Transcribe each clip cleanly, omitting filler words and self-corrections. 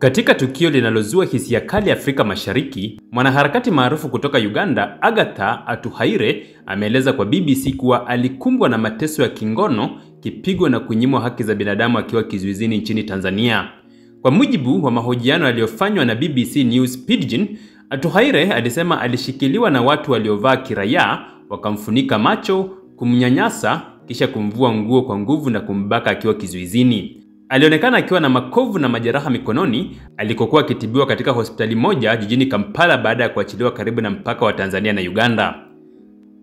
Katika tukio linalozua hisia kali Afrika Mashariki, mwanaharakati maarufu kutoka Uganda, Agatha Atuhaire, ameeleza kwa BBC kuwa alikumbwa na mateso ya kingono, kipigo na kunyimwa haki za binadamu akiwa kizuizini nchini Tanzania. Kwa mujibu wa mahojiano yaliyofanywa na BBC News Pidgin, Atuhaire alisema alishikiliwa na watu waliovaa kiraia, wakamfunika macho, kumnyanyasa, kisha kumvua nguo kwa nguvu na kumbaka akiwa kizuizini. Alionekana akiwa na makovu na majeraha mikononi alikokuwa akitibiwa katika hospitali moja jijini Kampala baada ya kuachiliwa karibu na mpaka wa Tanzania na Uganda.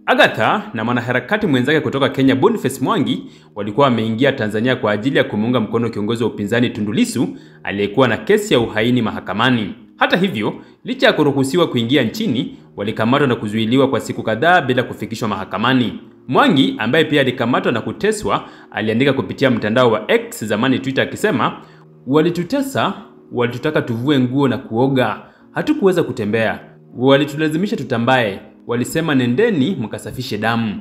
Agatha na mwanaharakati mwenzake kutoka Kenya Boniface Mwangi walikuwa wameingia Tanzania kwa ajili ya kumuunga mkono kiongozi wa upinzani Tundu Lissu aliyekuwa na kesi ya uhaini mahakamani. Hata hivyo, licha ya kuruhusiwa kuingia nchini, walikamatwa na kuzuiliwa kwa siku kadhaa bila kufikishwa mahakamani. Mwangi, ambaye pia alikamatwa na kuteswa, aliandika kupitia mtandao wa X, zamani Twitter, akisema, "Walitutesa, walitutaka tuvue nguo na kuoga. Hatukuweza kutembea. Walitulazimisha tutambae. Walisema nendeni mkasafishe damu."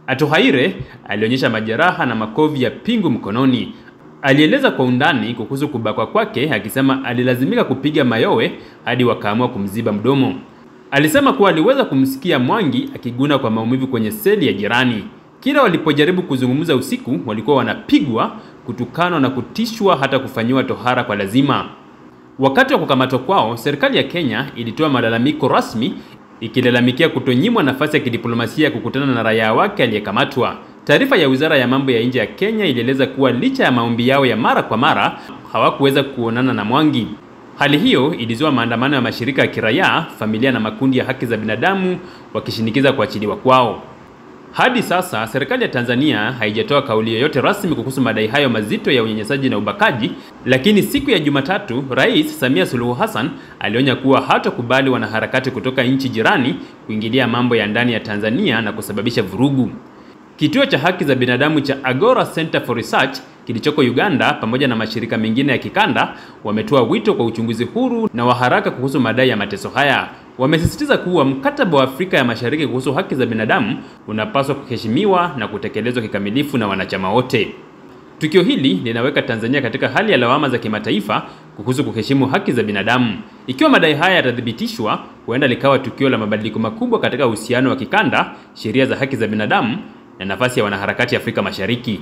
Atuhaire alionyesha majeraha na makovu ya pingu mkononi. Alieleza kwa undani kuhusu kubakwa kwake, akisema alilazimika kupiga mayowe hadi wakaamua kumziba mdomo. Alisema kuwa aliweza kumsikia Mwangi akiguna kwa maumivu kwenye seli ya jirani. Kila walipojaribu kuzungumza usiku, walikuwa wanapigwa, kutukanwa na kutishwa, hata kufanyiwa tohara kwa lazima. Wakati wa kukamatwa kwao, serikali ya Kenya ilitoa malalamiko rasmi ikilalamikia kutonyimwa nafasi ya kidiplomasia ya kukutana na raia wake aliyekamatwa. Taarifa ya Wizara ya Mambo ya Nje ya Kenya ilieleza kuwa licha ya maombi yao ya mara kwa mara, hawakuweza kuonana na Mwangi. Hali hiyo ilizua maandamano ya mashirika ya kiraia, familia na makundi ya haki za binadamu wakishinikiza kuachiliwa kwao. Hadi sasa, serikali ya Tanzania haijatoa kauli yoyote rasmi kuhusu madai hayo mazito ya unyanyasaji na ubakaji, lakini siku ya Jumatatu, Rais Samia Suluhu Hassan alionya kuwa hatakubali wanaharakati kutoka nchi jirani kuingilia mambo ya ndani ya Tanzania na kusababisha vurugu. Kituo cha haki za binadamu cha Agora Center for Research kilichoko Uganda pamoja na mashirika mengine ya kikanda wametoa wito kwa uchunguzi huru na wa haraka kuhusu madai ya mateso haya. Wamesisitiza kuwa mkataba wa Afrika ya Mashariki kuhusu haki za binadamu unapaswa kuheshimiwa na kutekelezwa kikamilifu na wanachama wote. Tukio hili linaweka Tanzania katika hali ya lawama za kimataifa kuhusu kuheshimu haki za binadamu. Ikiwa madai haya yatathibitishwa, huenda likawa tukio la mabadiliko makubwa katika uhusiano wa kikanda, sheria za haki za binadamu na nafasi ya wanaharakati Afrika Mashariki.